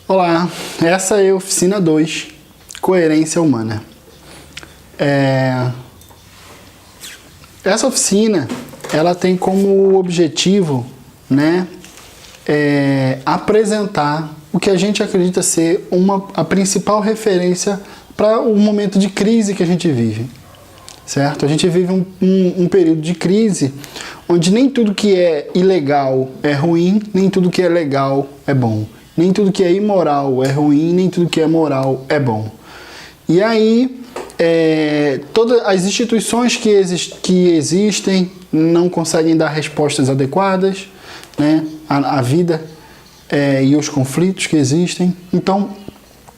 Olá, essa é a oficina 2, Coerência Humana. Essa oficina, ela tem como objetivo, apresentar o que a gente acredita ser a principal referência para o momento de crise que a gente vive, certo? A gente vive um período de crise onde nem tudo que é ilegal é ruim, nem tudo que é legal é bom. Nem tudo que é imoral é ruim, nem tudo que é moral é bom. E aí, todas as instituições que existem não conseguem dar respostas adequadas, à vida e os conflitos que existem. Então,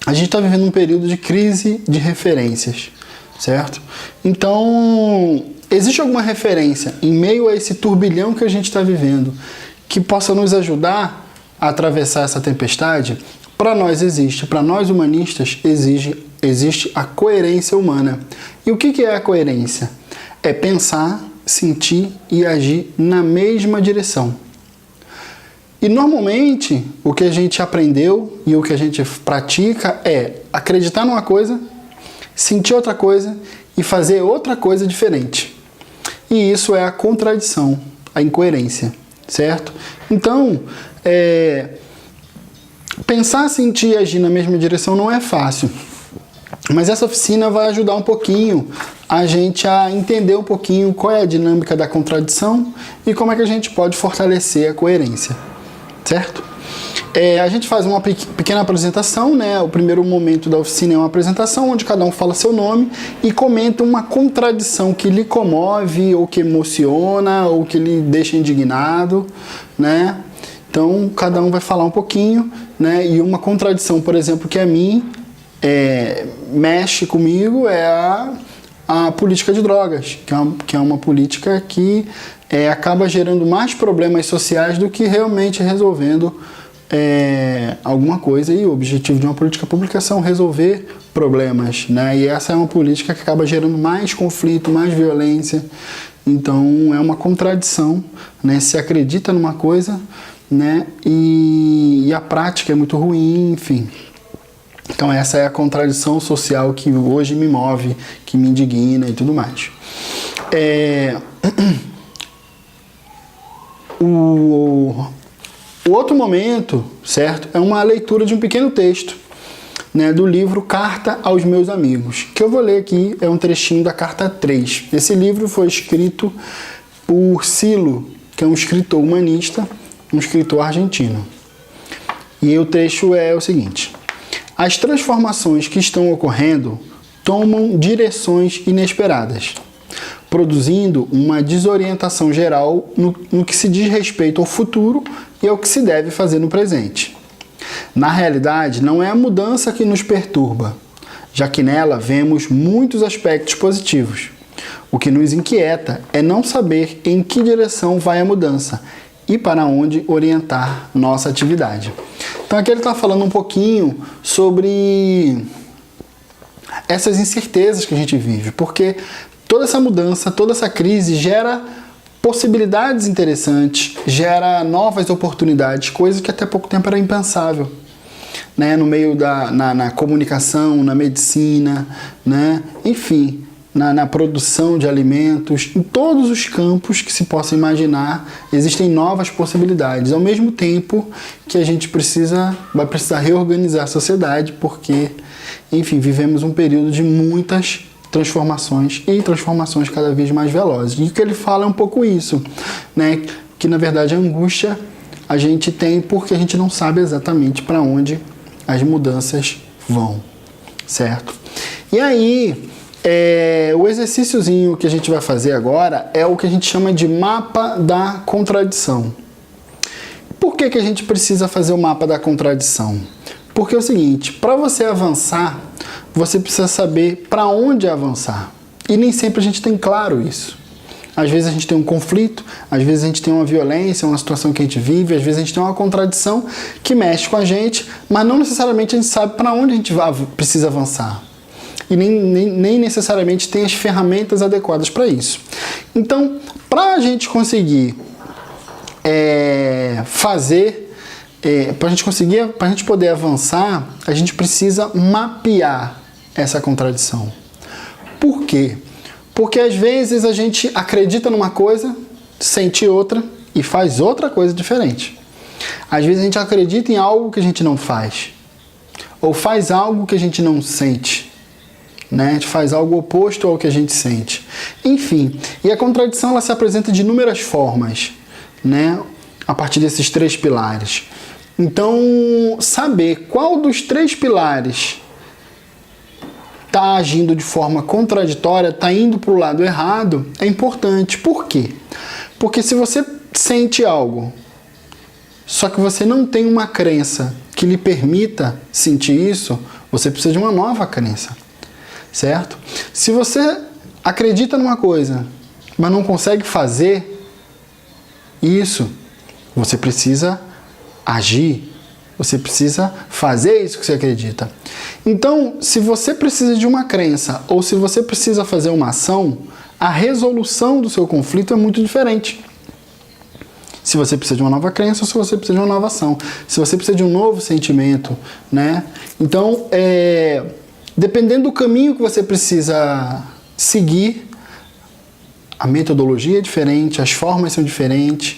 a gente está vivendo um período de crise de referências, certo? Então, existe alguma referência em meio a esse turbilhão que a gente está vivendo que possa nos ajudar a atravessar essa tempestade? Para nós existe, para nós humanistas existe a coerência humana. E o que é a coerência? É pensar, sentir e agir na mesma direção. E normalmente o que a gente aprendeu e o que a gente pratica é acreditar numa coisa, sentir outra coisa e fazer outra coisa diferente. E isso é a contradição, a incoerência, certo? Então, pensar, sentir e agir na mesma direção não é fácil. Mas essa oficina vai ajudar um pouquinho a gente a entender um pouquinho qual é a dinâmica da contradição e como é que a gente pode fortalecer a coerência, certo? A gente faz uma pequena apresentação, O primeiro momento da oficina é uma apresentação onde cada um fala seu nome e comenta uma contradição que lhe comove, ou que emociona, ou que lhe deixa indignado, Então, cada um vai falar um pouquinho, E uma contradição, por exemplo, que a mim mexe comigo é a política de drogas, que é uma política que acaba gerando mais problemas sociais do que realmente resolvendo alguma coisa. E o objetivo de uma política pública são resolver problemas, E essa é uma política que acaba gerando mais conflito, mais violência. Então, é uma contradição, Se acredita numa coisa, e a prática é muito ruim, enfim. Então essa é a contradição social que hoje me move, que me indigna e tudo mais. O outro momento, certo, é uma leitura de um pequeno texto, do livro Carta aos Meus Amigos, que eu vou ler aqui, é um trechinho da carta 3. Esse livro foi escrito por Silo, que é um escritor humanista, um escritor argentino. E o trecho é o seguinte: as transformações que estão ocorrendo tomam direções inesperadas, produzindo uma desorientação geral no que se diz respeito ao futuro e ao que se deve fazer no presente. Na realidade, não é a mudança que nos perturba, já que nela vemos muitos aspectos positivos. O que nos inquieta é não saber em que direção vai a mudança e para onde orientar nossa atividade. Então aqui ele está falando um pouquinho sobre essas incertezas que a gente vive, porque toda essa mudança, toda essa crise gera possibilidades interessantes, gera novas oportunidades, coisas que até pouco tempo era impensável, no meio na comunicação, na medicina, enfim, na produção de alimentos, em todos os campos que se possa imaginar, existem novas possibilidades, ao mesmo tempo que a gente vai precisar reorganizar a sociedade, porque, enfim, vivemos um período de muitas transformações e transformações cada vez mais velozes. E o que ele fala é um pouco isso, que na verdade a angústia a gente tem porque a gente não sabe exatamente para onde as mudanças vão, certo? E aí, o exercíciozinho que a gente vai fazer agora é o que a gente chama de mapa da contradição. Por que a gente precisa fazer o mapa da contradição? Porque é o seguinte, para você avançar, você precisa saber para onde avançar. E nem sempre a gente tem claro isso. Às vezes a gente tem um conflito, às vezes a gente tem uma violência, uma situação que a gente vive, às vezes a gente tem uma contradição que mexe com a gente, mas não necessariamente a gente sabe para onde a gente precisa avançar. E nem necessariamente tem as ferramentas adequadas para isso. Então, para a gente conseguir fazer para a gente poder avançar, a gente precisa mapear essa contradição. Por quê? Porque às vezes a gente acredita numa coisa, sente outra e faz outra coisa diferente. Às vezes a gente acredita em algo que a gente não faz, ou faz algo que a gente não sente, né? A gente faz algo oposto ao que a gente sente. Enfim, e a contradição ela se apresenta de inúmeras formas, né? A partir desses 3 pilares. Então, saber qual dos 3 pilares está agindo de forma contraditória, está indo para o lado errado, é importante. Por quê? Porque se você sente algo, só que você não tem uma crença que lhe permita sentir isso, você precisa de uma nova crença, certo? Se você acredita numa coisa, mas não consegue fazer isso, você precisa agir, você precisa fazer isso que você acredita. Então, se você precisa de uma crença ou se você precisa fazer uma ação, a resolução do seu conflito é muito diferente. Se você precisa de uma nova crença ou se você precisa de uma nova ação. Se você precisa de um novo sentimento, né? Então, dependendo do caminho que você precisa seguir, a metodologia é diferente, as formas são diferentes,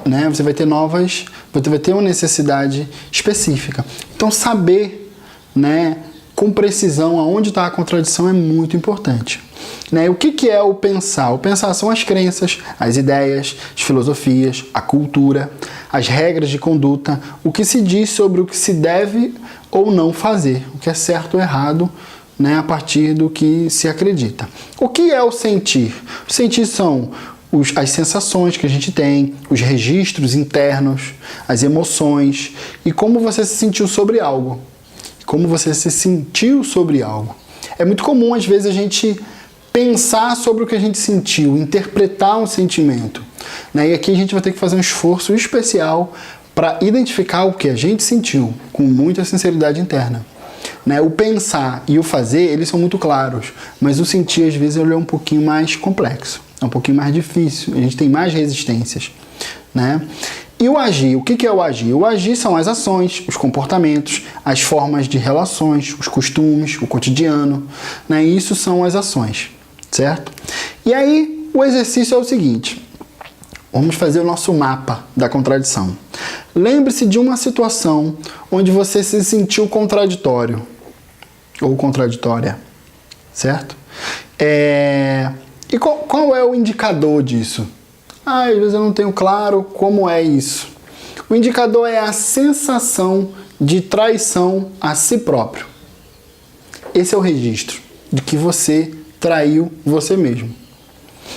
né? Você vai ter uma necessidade específica. Então, saber, né, com precisão aonde está a contradição é muito importante. Né? O que é o pensar? O pensar são as crenças, as ideias, as filosofias, a cultura, as regras de conduta, o que se diz sobre o que se deve ou não fazer, o que é certo ou errado, né, a partir do que se acredita. O que é o sentir? O sentir são as sensações que a gente tem, os registros internos, as emoções e como você se sentiu sobre algo. Como você se sentiu sobre algo. É muito comum, às vezes, a gente pensar sobre o que a gente sentiu, interpretar um sentimento. Né? E aqui a gente vai ter que fazer um esforço especial para identificar o que a gente sentiu, com muita sinceridade interna. Né? O pensar e o fazer, eles são muito claros, mas o sentir, às vezes, ele é um pouquinho mais complexo, é um pouquinho mais difícil, a gente tem mais resistências. Né? E o agir, o que é o agir? O agir são as ações, os comportamentos, as formas de relações, os costumes, o cotidiano, né? Isso são as ações, certo? E aí, o exercício é o seguinte, vamos fazer o nosso mapa da contradição. Lembre-se de uma situação onde você se sentiu contraditório, ou contraditória, certo? E qual é o indicador disso? Às vezes eu não tenho claro como é isso. O indicador é a sensação de traição a si próprio. Esse é o registro de que você traiu você mesmo,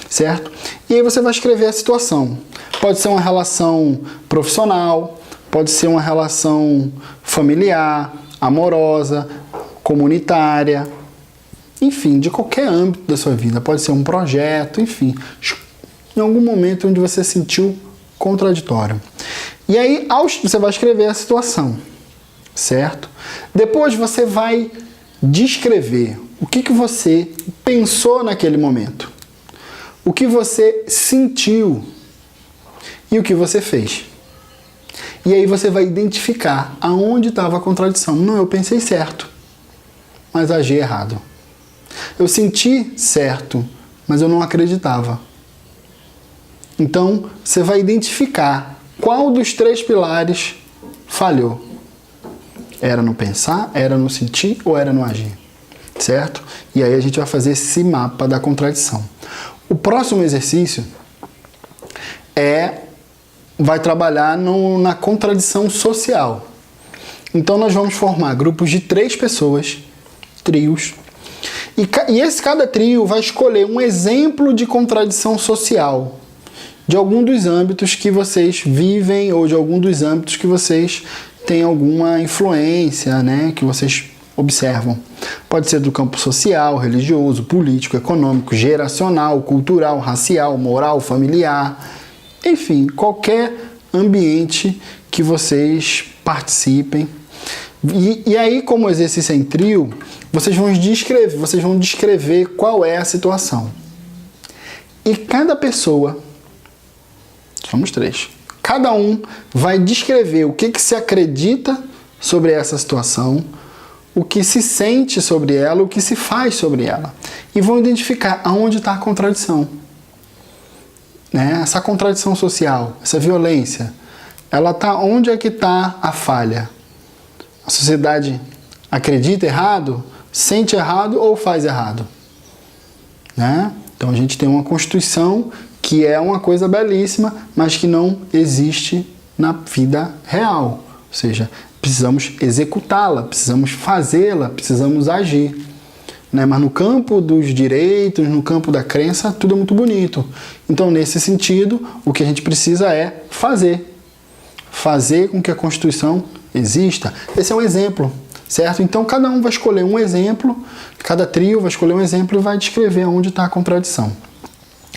certo? E aí você vai escrever a situação. Pode ser uma relação profissional, pode ser uma relação familiar, amorosa, comunitária, enfim, de qualquer âmbito da sua vida. Pode ser um projeto, enfim, em algum momento onde você sentiu contraditório. E aí você vai escrever a situação, certo? Depois você vai descrever o que você pensou naquele momento, o que você sentiu e o que você fez. E aí você vai identificar aonde estava a contradição. Não, eu pensei certo, mas agi errado. Eu senti certo, mas eu não acreditava. Então, você vai identificar qual dos 3 pilares falhou. Era no pensar, era no sentir ou era no agir, certo? E aí a gente vai fazer esse mapa da contradição. O próximo exercício vai trabalhar na contradição social. Então, nós vamos formar grupos de 3 pessoas, trios, e cada trio vai escolher um exemplo de contradição social, de algum dos âmbitos que vocês vivem ou de algum dos âmbitos que vocês têm alguma influência, né, que vocês observam. Pode ser do campo social, religioso, político, econômico, geracional, cultural, racial, moral, familiar, enfim, qualquer ambiente que vocês participem. E aí, como o exercício é em trio, vocês vão descrever qual é a situação. E cada pessoa, somos 3, cada um vai descrever o que se acredita sobre essa situação, o que se sente sobre ela, o que se faz sobre ela. E vão identificar aonde está a contradição. Né? Essa contradição social, essa violência, ela tá, onde é que está a falha? A sociedade acredita errado, sente errado ou faz errado? Né? Então a gente tem uma Constituição que é uma coisa belíssima, mas que não existe na vida real. Ou seja, precisamos executá-la, precisamos fazê-la, precisamos agir. Né? Mas no campo dos direitos, no campo da crença, tudo é muito bonito. Então, nesse sentido, o que a gente precisa é fazer. Fazer com que a Constituição exista. Esse é um exemplo, certo? Então, cada um vai escolher um exemplo, cada trio vai escolher um exemplo e vai descrever onde está a contradição.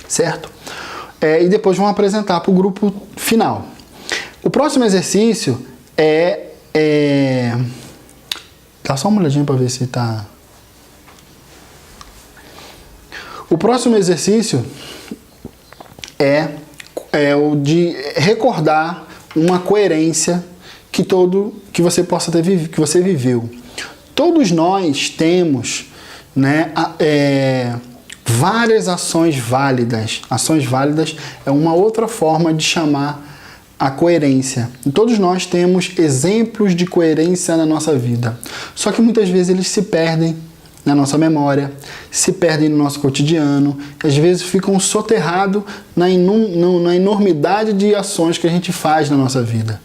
Certo? E depois vão apresentar para o grupo final. O próximo exercício dá só uma olhadinha para ver se está... O próximo exercício é o de recordar uma coerência que você possa ter vivido, que você viveu. Todos nós temos, né, várias ações válidas. Ações válidas é uma outra forma de chamar a coerência. E todos nós temos exemplos de coerência na nossa vida. Só que muitas vezes eles se perdem na nossa memória, se perdem no nosso cotidiano, às vezes ficam soterrados na enormidade de ações que a gente faz na nossa vida.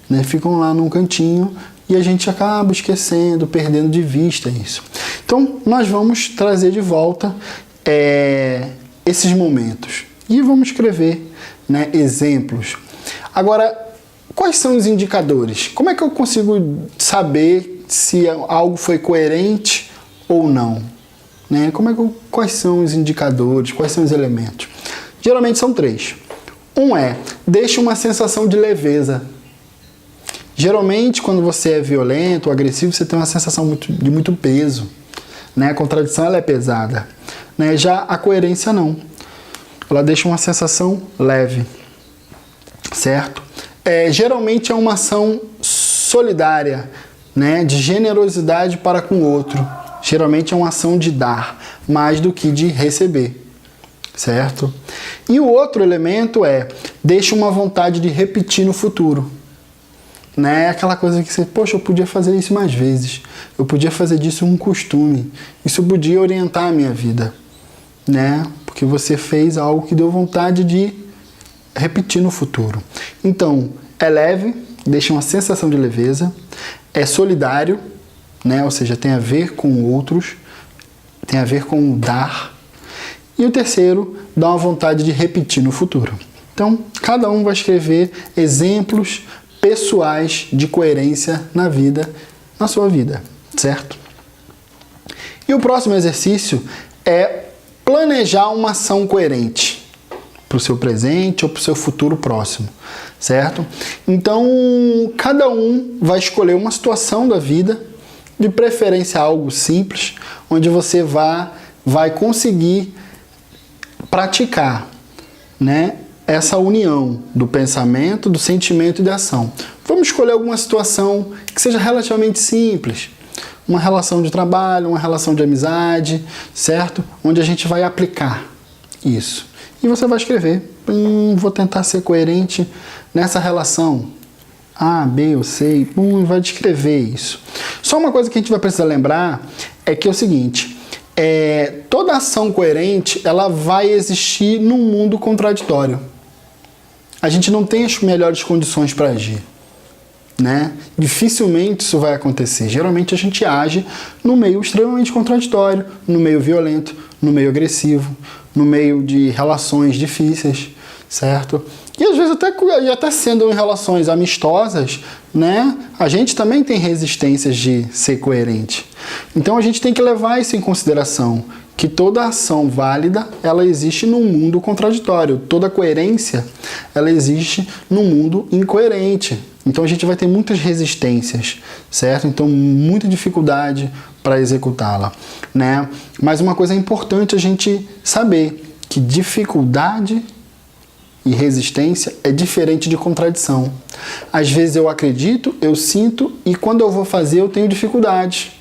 Né? Ficam lá num cantinho e a gente acaba esquecendo, perdendo de vista isso. Então, nós vamos trazer de volta esses momentos e vamos escrever, né, exemplos. Agora, quais são os indicadores? Como é que eu consigo saber se algo foi coerente ou não? Né? Quais são os indicadores? Quais são os elementos? Geralmente são 3. Um deixa uma sensação de leveza. Geralmente, quando você é violento ou agressivo, você tem uma sensação de muito peso. Né? A contradição ela é pesada. Né? Já a coerência não. Ela deixa uma sensação leve. Certo? Geralmente é uma ação solidária, né? De generosidade para com o outro. Geralmente é uma ação de dar, mais do que de receber. Certo? E o outro elemento deixa uma vontade de repetir no futuro. Né? Aquela coisa que você, poxa, eu podia fazer isso mais vezes. Eu podia fazer disso um costume. Isso podia orientar a minha vida. Né? Porque você fez algo que deu vontade de repetir no futuro. Então, é leve, deixa uma sensação de leveza, é solidário, né? Ou seja, tem a ver com outros, tem a ver com o dar. E o terceiro, dá uma vontade de repetir no futuro. Então, cada um vai escrever exemplos pessoais de coerência na vida, na sua vida, certo? E o próximo exercício é planejar uma ação coerente para o seu presente ou para o seu futuro próximo, certo? Então, cada um vai escolher uma situação da vida, de preferência algo simples, onde você vai conseguir praticar, né, essa união do pensamento, do sentimento e da ação. Vamos escolher alguma situação que seja relativamente simples, uma relação de trabalho, uma relação de amizade, certo? Onde a gente vai aplicar isso. E você vai escrever, vou tentar ser coerente nessa relação, A, B ou C, e vai descrever isso. Só uma coisa que a gente vai precisar lembrar é que é o seguinte, toda ação coerente, ela vai existir num mundo contraditório. A gente não tem as melhores condições para agir. Né? Dificilmente isso vai acontecer. Geralmente a gente age no meio extremamente contraditório, no meio violento, no meio agressivo, no meio de relações difíceis, certo? E às vezes até sendo em relações amistosas, né? A gente também tem resistências de ser coerente. Então a gente tem que levar isso em consideração, que toda ação válida, ela existe num mundo contraditório. Toda coerência, ela existe num mundo incoerente. Então a gente vai ter muitas resistências, certo? Então muita dificuldade para executá-la, né? Mas uma coisa importante a gente saber, que dificuldade e resistência é diferente de contradição. Às vezes eu acredito, eu sinto e quando eu vou fazer eu tenho dificuldade.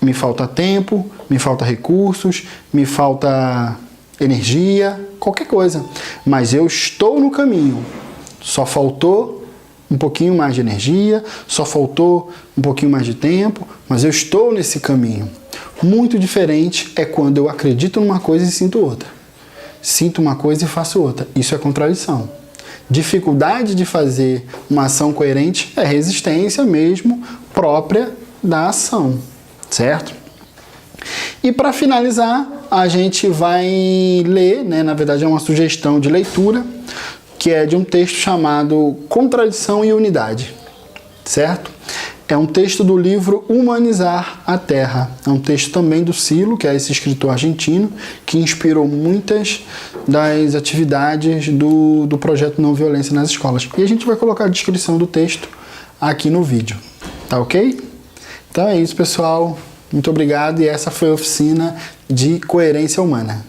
Me falta tempo, me falta recursos, me falta energia, qualquer coisa. Mas eu estou no caminho. Só faltou um pouquinho mais de energia, só faltou um pouquinho mais de tempo, mas eu estou nesse caminho. Muito diferente é quando eu acredito numa coisa e sinto outra. Sinto uma coisa e faço outra. Isso é contradição. Dificuldade de fazer uma ação coerente é resistência mesmo própria da ação, certo? E para finalizar, a gente vai ler, na verdade é uma sugestão de leitura, que é de um texto chamado Contradição e Unidade, certo? É um texto do livro Humanizar a Terra. É um texto também do Silo, que é esse escritor argentino, que inspirou muitas das atividades do projeto Não Violência nas Escolas. E a gente vai colocar a descrição do texto aqui no vídeo. Tá ok? Então é isso, pessoal. Muito obrigado e essa foi a oficina de Coerência Humana.